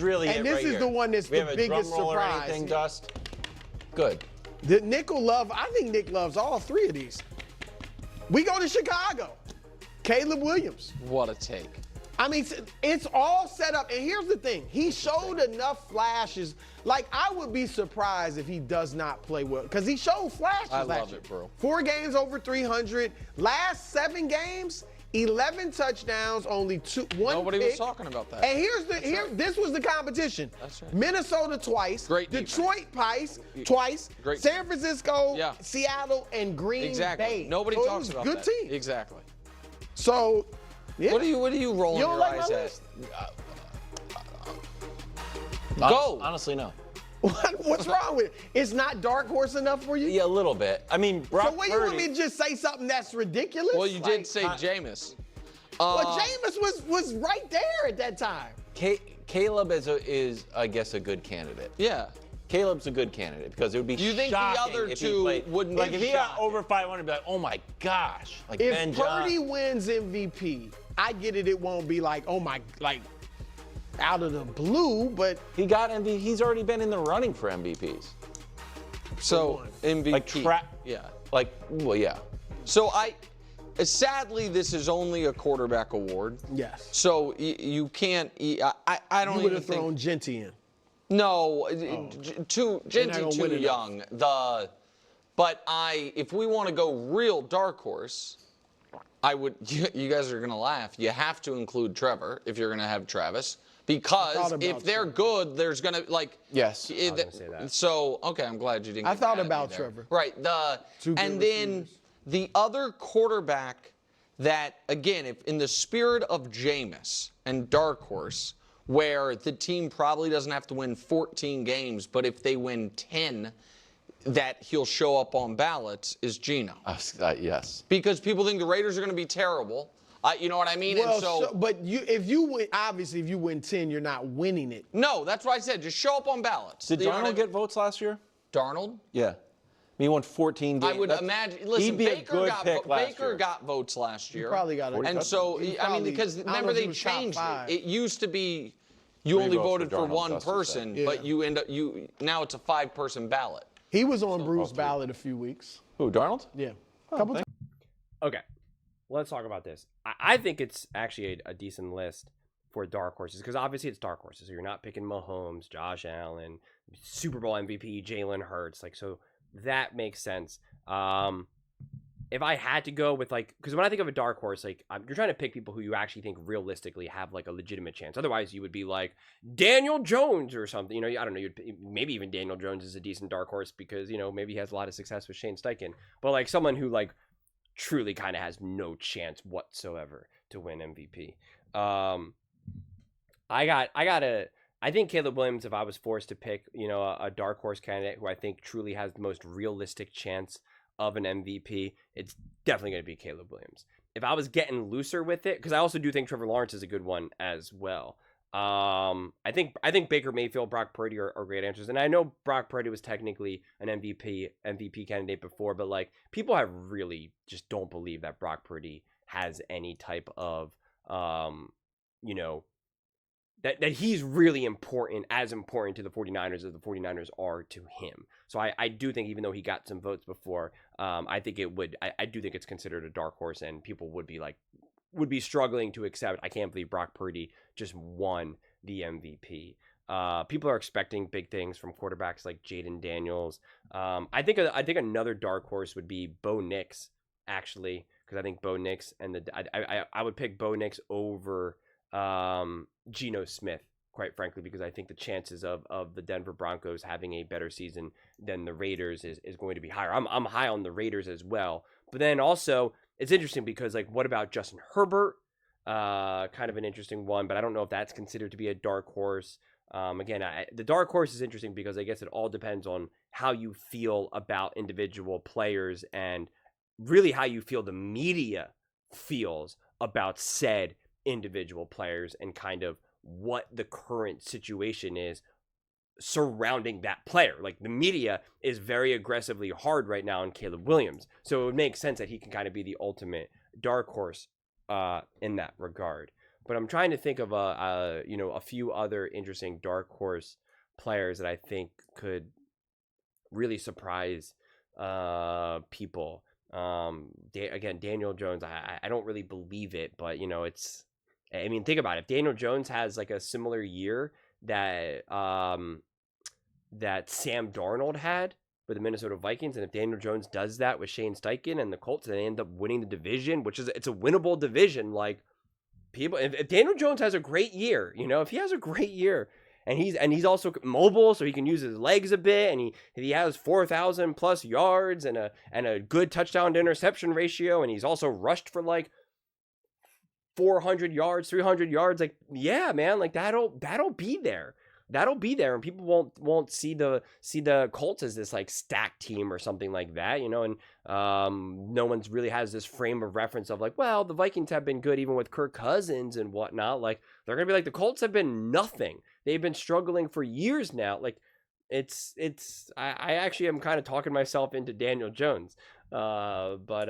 Really, and this is the one that's the biggest surprise. Anything, Dust? Good. Nick will love. I think Nick loves all three of these. We go to Chicago. Caleb Williams. What a take. I mean, it's all set up. And here's the thing. He showed enough flashes. Like, I would be surprised if he does not play well. Because he showed flashes last year. I love it, bro. 4 games over 300. Last 7 games, 11 touchdowns, only 1 Nobody pick. was talking about that. And this was the competition. That's right. Minnesota twice. Great Detroit twice. Great San Francisco, yeah. Seattle, and Green Bay. Nobody so talks about good that. Team. Exactly. So, yeah. What are you rolling You don't your like my eyes at? list? Go. Honestly, no. What's wrong with it? It's not dark horse enough for you? Yeah, a little bit. I mean, Brock So what, Purdy, you want me to just say something that's ridiculous? Well, you did say Jameis. Well, Jameis was right there at that time. Caleb is, I guess, a good candidate. Yeah. Caleb's a good candidate because it would be Do you think the shocking other if two he played, wouldn't like be if he got shocking? over 500, be like, oh my gosh, like If Ben Purdy Johnson. wins MVP, I get it. It won't be like, oh my, like out of the blue, but He got MVP. He's already been in the running for MVPs. So MVP. Yeah. Like, well, yeah. So sadly, this is only a quarterback award. yes. So you can't. I don't You would even have thrown think. Genty in. No, too They're not Genty gonna too win enough. young. But if we want to go real dark horse, I would. You guys are gonna laugh. You have to include Trevor if you're gonna have Travis. Because if they're good, there's gonna Yes. I was gonna say that. So okay, I'm glad you didn't. I get thought mad at me about there. Trevor. Right. Two good And then receivers. the other quarterback that, again, if in the spirit of Jameis and dark horse, where the team probably doesn't have to win 14 games, but if they win 10, that he'll show up on ballots is Geno. Yes. Because people think the Raiders are going to be terrible. You know what I mean? Well, and so but if you win, obviously, if you win 10, you're not winning it. no, that's why I said just show up on ballots. Did You know what I Darnold mean? get votes last year? Darnold? Yeah. He won 14 games. I would imagine. Listen, he'd be a Baker good got pick last Baker year. got votes last year. Probably got it. And so because I don't know remember if he they was top changed it. 5. It used to be you 3 only votes for voted for Darnold, one Dustin person, said. but Yeah. you end up now it's a 5-person ballot. He was on Bruce's ballot a few weeks. Who, Darnold? Yeah. A couple times. Okay, let's talk about this. I think it's actually a decent list for dark horses because obviously it's dark horses. So you're not picking Mahomes, Josh Allen, Super Bowl MVP, Jalen Hurts. So that makes sense. If I had to go with because when I think of a dark horse, you're trying to pick people who you actually think realistically have a legitimate chance. Otherwise, you would be like Daniel Jones or something. I don't know. Maybe even Daniel Jones is a decent dark horse because maybe he has a lot of success with Shane Steichen. But someone who truly kind of has no chance whatsoever to win MVP. I think Caleb Williams, if I was forced to pick, a dark horse candidate who I think truly has the most realistic chance of an MVP, it's definitely going to be Caleb Williams. If I was getting looser with it, because I also do think Trevor Lawrence is a good one as well. I think Baker Mayfield, Brock Purdy are great answers, and I know Brock Purdy was technically an MVP candidate before, but people have really just don't believe that Brock Purdy has any type of that he's really as important to the 49ers as the 49ers are to him. So I do think even though he got some votes before, I think I do think it's considered a dark horse, and people would be struggling to accept. I can't believe Brock Purdy just won the MVP. People are expecting big things from quarterbacks like Jaden Daniels. I think another dark horse would be Bo Nix, actually, because I think Bo Nix and I would pick Bo Nix over Geno Smith, quite frankly, because I think the chances of the Denver Broncos having a better season than the Raiders is going to be higher. I'm high on the Raiders as well, but then also it's interesting because what about Justin Herbert? Kind of an interesting one, but I don't know if that's considered to be a dark horse. Again, the dark horse is interesting because I guess it all depends on how you feel about individual players and really how you feel the media feels about said individual players and kind of what the current situation is surrounding that player. The media is very aggressively hard right now on Caleb Williams, so it would make sense that he can kind of be the ultimate dark horse in that regard. But I'm trying to think of a few other interesting dark horse players that I think could really surprise people. Again, Daniel Jones, I don't really believe it, but it's. I mean, think about it. If Daniel Jones has like a similar year that that Sam Darnold had with the Minnesota Vikings, and if Daniel Jones does that with Shane Steichen and the Colts, and they end up winning the division, it's a winnable division. Like people, if Daniel Jones has a great year, if he has a great year, and he's also mobile, so he can use his legs a bit, and he has 4,000 plus yards and a good touchdown to interception ratio, and he's also rushed for like 400 yards, 300 yards. Like, yeah, man, like that'll be there. That'll be there, and people won't see the Colts as this like stacked team or something like that, and no one's really has this frame of reference of like, well, the Vikings have been good even with Kirk Cousins and whatnot. Like, they're gonna be like, the Colts have been nothing. They've been struggling for years now. Like, I actually am kind of talking myself into Daniel Jones, but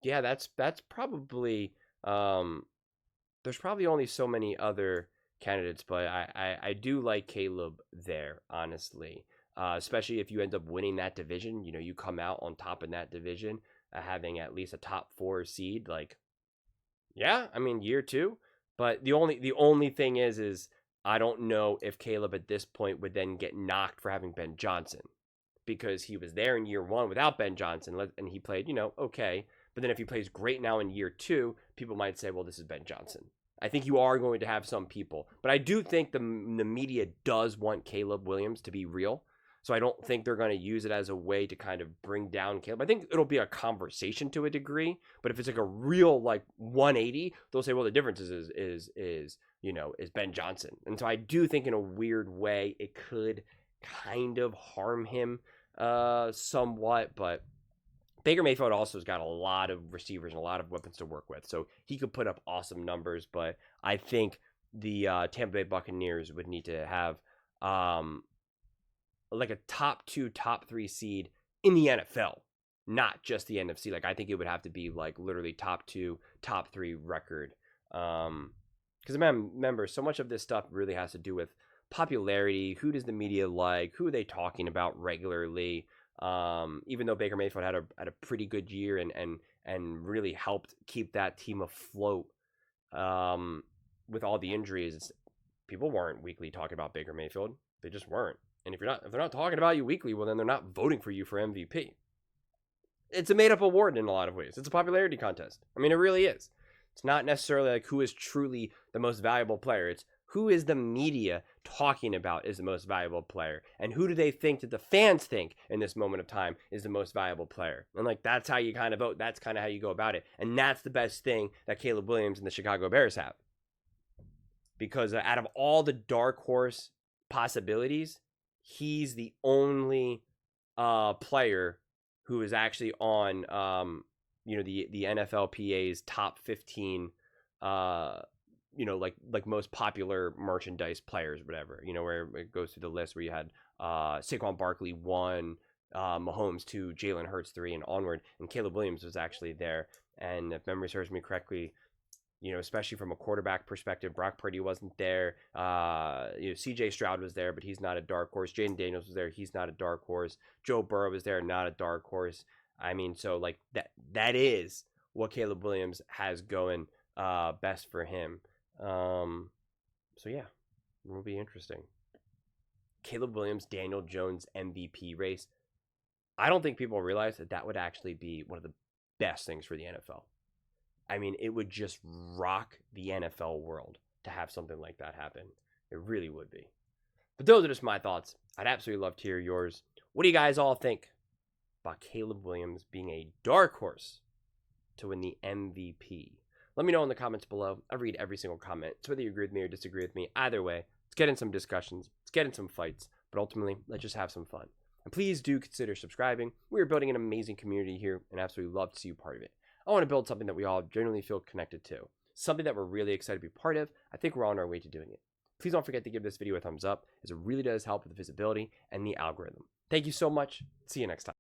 yeah, that's probably there's probably only so many other candidates, but I do like Caleb there, honestly, especially if you end up winning that division. You come out on top in that division, having at least a top 4 seed. Like, yeah, I mean, year 2, but the only thing is I don't know if Caleb at this point would then get knocked for having Ben Johnson, because he was there in year 1 without Ben Johnson, and he played okay. But then if he plays great now in year 2, people might say, well, this is Ben Johnson. I think you are going to have some people. But I do think the media does want Caleb Williams to be real. So I don't think they're going to use it as a way to kind of bring down Caleb. I think it'll be a conversation to a degree. But if it's like a real like 180, they'll say, well, the difference is Ben Johnson. And so I do think in a weird way it could kind of harm him somewhat. But Baker Mayfield also has got a lot of receivers and a lot of weapons to work with, so he could put up awesome numbers. But I think the Tampa Bay Buccaneers would need to have like a top 2, top 3 seed in the NFL, not just the NFC. Like, I think it would have to be like literally top 2, top 3 record. Because remember, so much of this stuff really has to do with popularity. Who does the media like? Who are they talking about regularly? Even though Baker Mayfield had a pretty good year and really helped keep that team afloat with all the injuries, people weren't weekly talking about Baker Mayfield. They just weren't. And if they're not talking about you weekly, well, then they're not voting for you for MVP. It's a made-up award in a lot of ways. It's a popularity contest. I mean, it really is. It's not necessarily like who is truly the most valuable player. It's who is the media talking about is the most valuable player, and who do they think that the fans think in this moment of time is the most valuable player. And like, that's how you kind of vote. That's kind of how you go about it. And that's the best thing that Caleb Williams and the Chicago Bears have, because out of all the dark horse possibilities, he's the only player who is actually on the NFLPA's top 15 like most popular merchandise players, whatever, where it goes through the list where you had Saquon Barkley 1, Mahomes 2, Jalen Hurts 3, and onward. And Caleb Williams was actually there. And if memory serves me correctly, especially from a quarterback perspective, Brock Purdy wasn't there. CJ Stroud was there, but he's not a dark horse. Jaden Daniels was there. He's not a dark horse. Joe Burrow was there, not a dark horse. I mean, so like that is what Caleb Williams has going best for him. So yeah, it will be interesting. Caleb Williams, Daniel Jones MVP race. I don't think people realize that would actually be one of the best things for the NFL. I mean, it would just rock the NFL world to have something like that happen. It really would be. But those are just my thoughts. I'd absolutely love to hear yours. What do you guys all think about Caleb Williams being a dark horse to win the MVP? Let me know in the comments below. I read every single comment. So whether you agree with me or disagree with me, either way, let's get in some discussions. Let's get in some fights. But ultimately, let's just have some fun. And please do consider subscribing. We are building an amazing community here and absolutely love to see you part of it. I want to build something that we all genuinely feel connected to. Something that we're really excited to be part of. I think we're on our way to doing it. Please don't forget to give this video a thumbs up, as it really does help with the visibility and the algorithm. Thank you so much. See you next time.